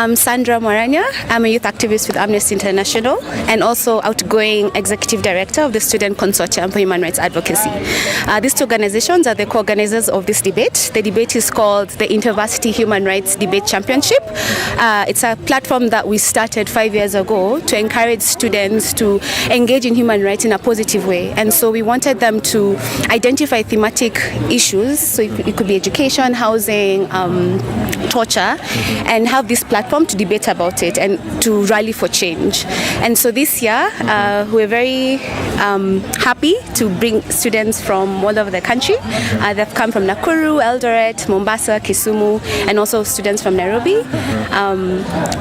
I'm Sandra Morania. I'm a youth activist with Amnesty International and also outgoing executive director of the Student Consortium for Human Rights Advocacy. These two organizations are the co-organizers of this debate. The debate is called the InterUniversity Human Rights Debate Championship. It's a platform that we started 5 years ago to encourage students to engage in human rights in a positive way. And so we wanted them to identify thematic issues, so it could be education, housing, torture, and have this platform to debate about it and to rally for change. And so this year, we're very happy to bring students from all over the country. They've come from Nakuru, Eldoret, Mombasa, Kisumu, and also students from Nairobi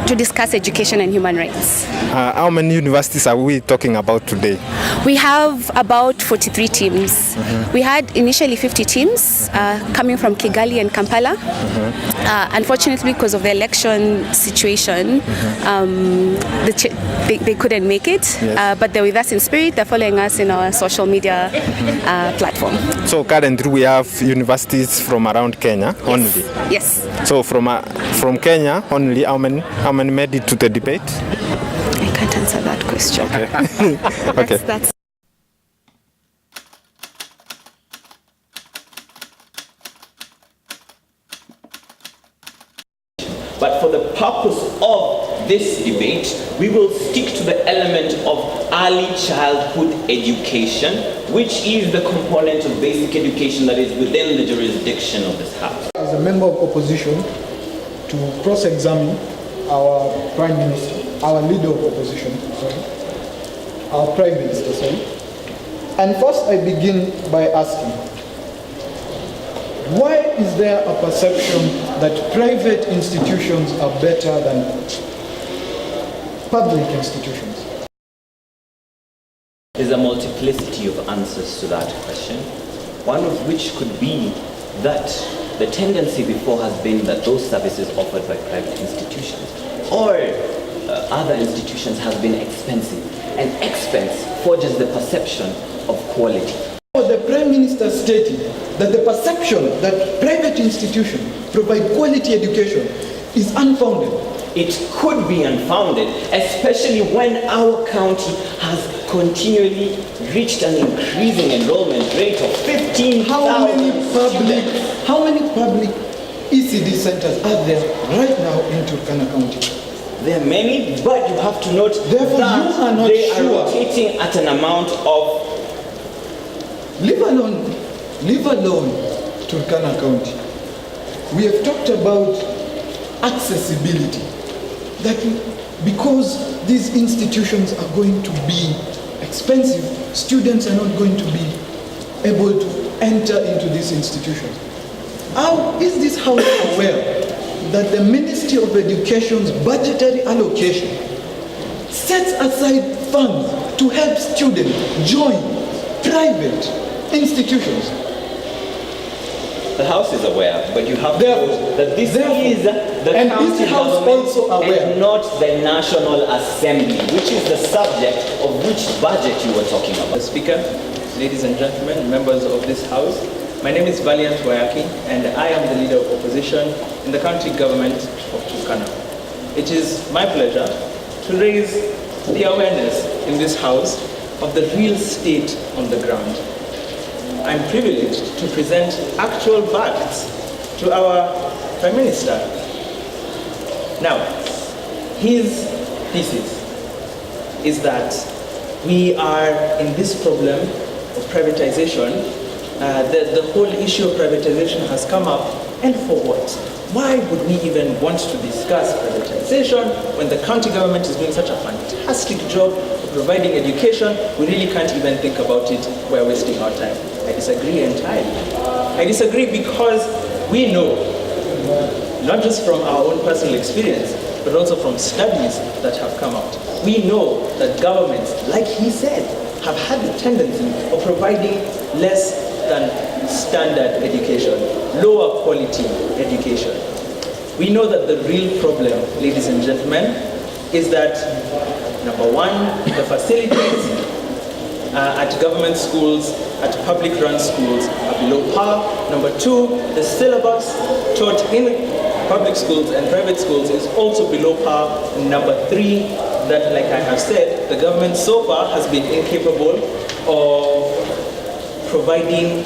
to discuss education and human rights. How many universities are we talking about today? We have about 43 teams. We had initially 50 teams coming from Kigali and Kampala. Unfortunately, because of the election situation, they couldn't make it, Yes. but they're with us in spirit. They're following us in our social media platform. So currently we have universities from around Kenya only. Yes. So from Kenya only, how many made it to the debate? I can't answer that question. Okay. Okay. That's But for the purpose of this debate, we will stick to the element of early childhood education, which is the component of basic education that is within the jurisdiction of this House. As a member of opposition, to cross-examine our Prime Minister, our leader of opposition, our Prime Minister, And first I begin by asking, why is there a perception that private institutions are better than public institutions? There's a multiplicity of answers to that question, one of which could be that the tendency before has been that those services offered by private institutions or other institutions has been expensive, and expense forges the perception of quality. The Prime Minister stated that the perception that private institutions provide quality education is unfounded. It could be unfounded, especially when our county has continually reached an increasing enrollment rate of 15,000 students. How many public ECD centers are there right now in Turkana County? There are many, but you have to note Therefore, that you are not they are sure. rotating at an amount of... Leave alone Turkana County. We have talked about accessibility. That because these institutions are going to be expensive, students are not going to be able to enter into these institutions. How is this House aware that the Ministry of Education's budgetary allocation sets aside funds to help students join private institutions? The House is aware, but you have to know that this is the and county is the House government also aware? and not the National Assembly, which is the subject of which budget you were talking about. Speaker, ladies and gentlemen, members of this House, my name is Valiant Wayaki, and I am the leader of opposition in the county government of Turkana. It is my pleasure to raise the awareness in this House of the real state on the ground. I'm privileged to present actual facts to our Prime Minister. Now, his thesis is that we are in this problem of privatization. The whole issue of privatization has come up, and for what? Why would we even want to discuss privatization when the county government is doing such a fantastic job of providing education? We really can't even think about it. We're wasting our time. I disagree entirely. I disagree because we know, not just from our own personal experience, but also from studies that have come out. We know that governments, like he said, have had the tendency of providing less than standard education, lower quality education. We know that the real problem, ladies and gentlemen, is that, number one, the facilities at government schools, at public run schools are below par. Number two, the syllabus taught in public schools and private schools is also below par. Number 3, that, like I have said, the government so far has been incapable of providing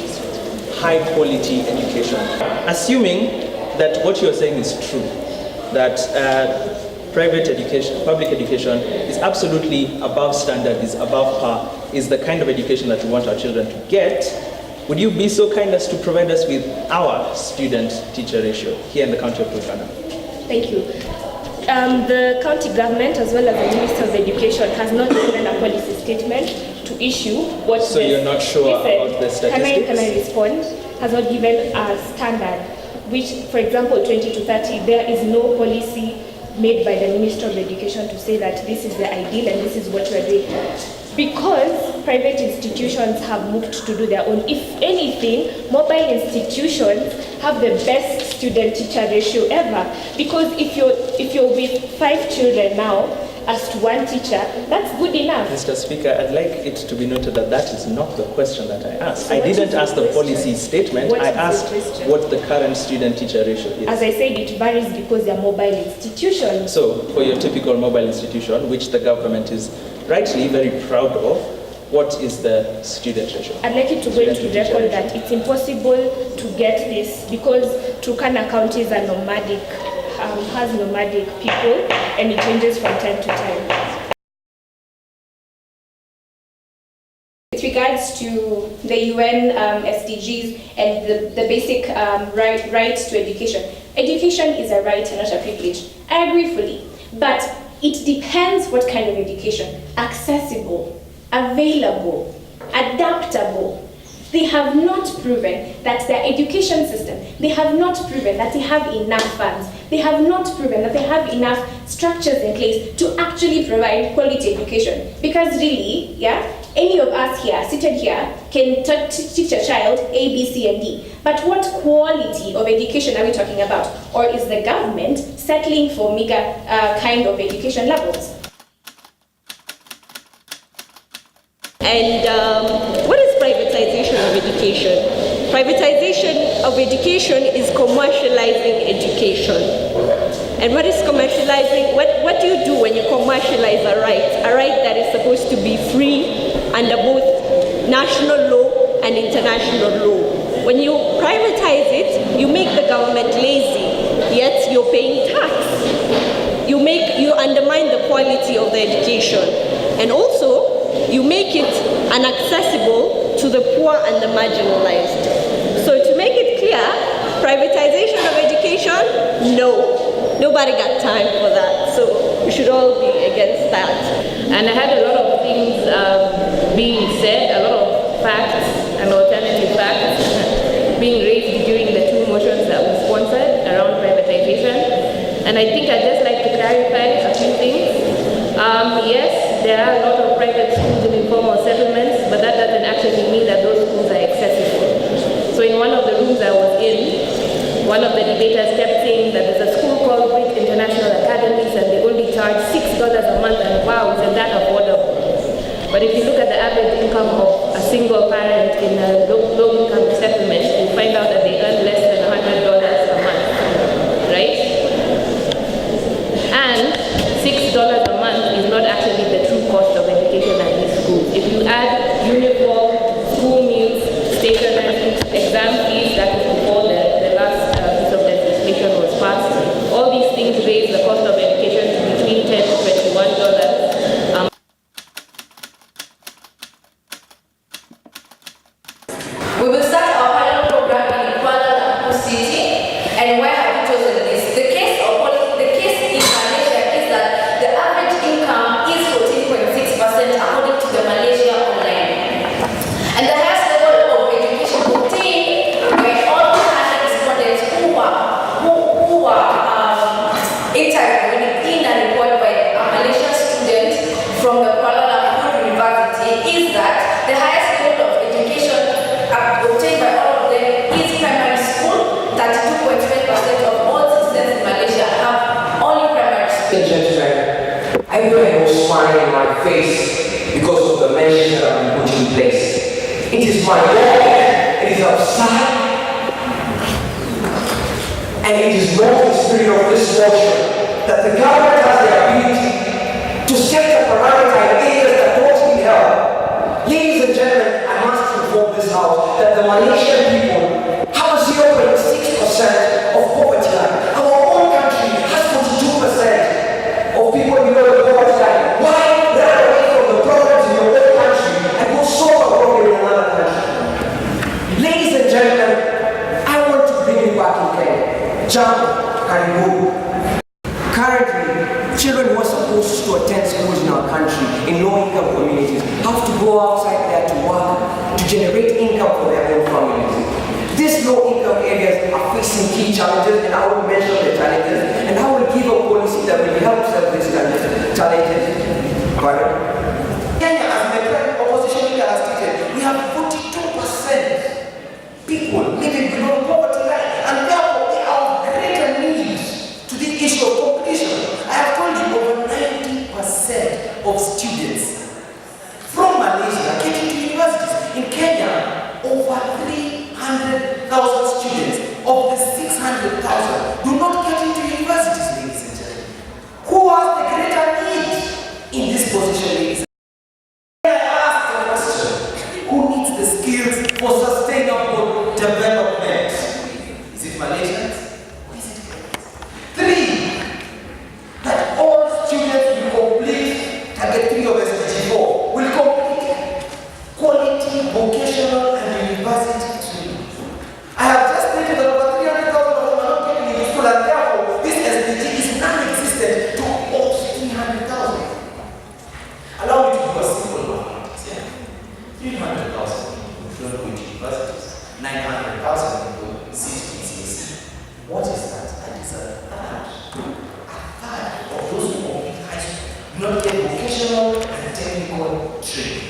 high quality education. Assuming that what you're saying is true, that private education, public education is absolutely above standard, is above par, is the kind of education that we want our children to get, would you be so kind as to provide us with our student-teacher ratio here in the county of Turkana? Thank you. The county government, as well as the Minister of Education, has not given a policy statement to issue what. So you're not sure about the statistics? Can I respond? Has not given a standard, which, for example, 20 to 30, there is no policy made by the Minister of Education to say that this is the ideal and this is what we are doing. Because private institutions have moved to do their own. If anything, mobile institutions have the best student-teacher ratio ever. Because if you're with 5 children now, as to 1 teacher, that's good enough. Mr. Speaker, I'd like it to be noted that that is not the question that I asked. So I didn't ask the policy statement, I asked what the current student-teacher ratio is. As I said, it varies because they're mobile institutions. So, for your typical mobile institution, which the government is rightly very proud of, what is the student ratio? I'd like it to go into record that it's impossible to get this because Turkana County is a nomadic, has nomadic people, and it changes from time to time. With regards to the UN SDGs and the basic rights to education, education is a right and not a privilege. I agree fully, but it depends what kind of education. Accessible, available, adaptable. They have not proven that their education system, they have not proven that they have enough funds, they have not proven that they have enough structures in place to actually provide quality education. Because really, any of us here, seated here, can teach a child A, B, C, and D. But what quality of education are we talking about? Or is the government settling for meager kind of education levels? And what is privatization of education? Privatization of education is commercializing education. And what is commercializing? What do you do when you commercialize a right that is supposed to be free under both national law and international law? When you privatize it, you make the government lazy, yet you're paying tax. You undermine the quality of the education. And also, you make it inaccessible to the poor and the marginalized. So to make it clear, privatization of education, no. Nobody got time for that. So we should all be against that. And I had a lot of things being said, a lot of facts and alternative facts being raised during the 2 motions that were sponsored around privatization. And I think I'd just like to clarify a few things. Yes, there are a lot of private schools in informal settlements, but that doesn't actually mean that those schools are accessible. So in one of the rooms I was in, one of the debaters kept saying that there's a school called International Academies and they only charge $6 a month, and wow, isn't that affordable? But if you look at the average income of a single parent in a low-income settlement, you find out that they earn less than $100 a month, right? And $6 a month is not actually the true cost of education at these schools. If you add uniform, school meals, stationery, exam fees, that is before the last piece of legislation was passed, all these things raise the cost of education to between $10 to $21. We will start our pilot program in Kuala Lumpur City. And why have we chosen this? The case in Malaysia is that the average income is 14.6% according to the Malaysia Online. And the highest level of education obtained by all 200 respondents who were interviewed in a report by a Malaysian student from the Kuala Lumpur University is that the highest level of education obtained by all of them is primary school. 32.5% of all citizens in Malaysia have only primary school. Gentlemen, I know I was smiling in my face because of the measures that have been put in place. It is my work, it is outside, and it is promote the spirit of this motion, that the government has the ability to set a parameter in areas that don't need help. Ladies and gentlemen, I must inform this house that the Malaysian people have a 0.6% of poverty line. Our own country has 42% of people below the poverty line. Why run away from the problems in your own country and go solve a problem in another country? Ladies and gentlemen, I want to bring you back in Kenya. Jambo, karibu. Currently, children who are supposed to attend schools in our country, in low-income communities, have to go outside there to work, to generate income for their own families. These low-income areas are facing key challenges, and I will mention the challenges, and I will give a policy that will help solve these challenges. Kenya, as the current opposition leader has stated, we have 42% people living below poverty line, and therefore they are greater needs to the issue of completion. I have told you over 90% of students from Malaysia getting to universities. In Kenya, over 300,000 students of the 600,000 do not get into universities, ladies and gentlemen. Who has the greater need in this position, ladies and gentlemen? I ask the question, who needs the skills for sustainable development? Is it Malaysians? Or is it Kenyans? 3, that all students will complete target 3 of SDG 4, will complete quality vocational and university training. I have just stated that over 300,000 of them are not getting into school, and therefore this SDG is non-existent to almost 300,000. Allow me to do a simple math. 300,000 don't go into universities, 900,000 people sit in CSC. What is that? That is a third. A third of those who complete high school do not get vocational and technical training.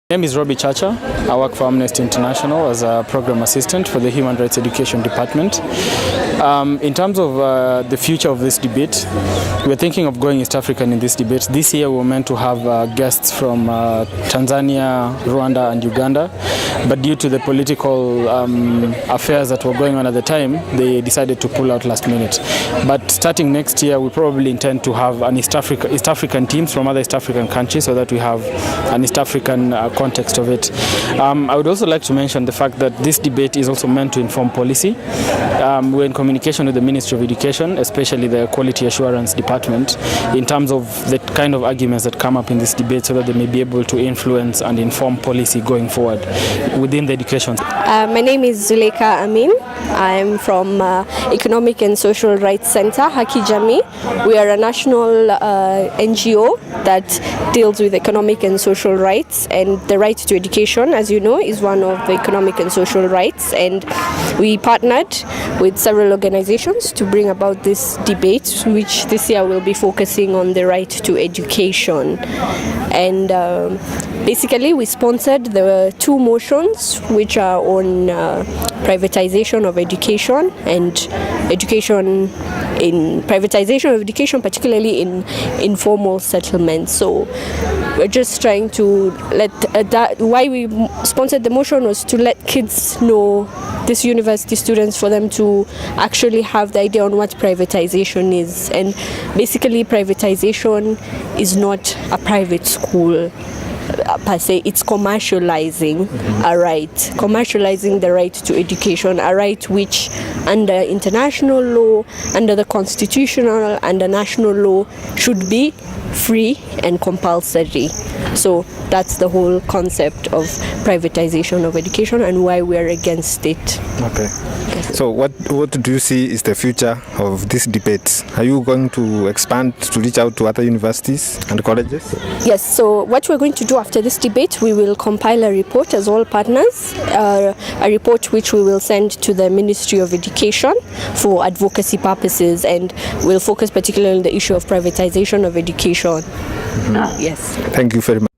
My name is Robbie Chacha. I work for Amnesty International as a program assistant for the Human Rights Education Department. In terms of the future of this debate, we're thinking of going East African in this debate. This year we were meant to have guests from Tanzania, Rwanda and Uganda, but due to the political affairs that were going on at the time, they decided to pull out last minute. But starting next year, we probably intend to have an East African teams from other East African countries, so that we have an East African context of it. I would also like to mention the fact that this debate is also meant to inform policy. We're in communication with the Ministry of Education, especially the Quality Assurance Department, in terms of the kind of arguments that come up in this debate, so that they may be able to influence and inform policy going forward within the education. My name is Zuleika Amin. I'm from Economic and Social Rights Center, Hakijamii. We are a national NGO that deals with economic and social rights, and the right to education, as you know, is one of the economic and social rights, and we partnered with several organizations to bring about this debate, which this year will be focusing on the right to education. And basically we sponsored the 2 motions which are on privatization of education and education in privatization of education, particularly in informal settlements. So we're just trying to let why we sponsored the motion was to let kids know, these university students, for them to actually have the idea on what privatization is. And basically privatization is not a private school per se, it's commercializing a right, commercializing the right to education, a right which under international law, under the constitutional and the national law should be free and compulsory. So that's the whole concept of privatization of education and why we are against it. Okay. So what do you see is the future of this debate? Are you going to expand to reach out to other universities and colleges? Yes, so what we're going to do after this debate, we will compile a report as all partners, a report which we will send to the Ministry of Education for advocacy purposes, and we'll focus particularly on the issue of privatization of education. Yes. Thank you very much.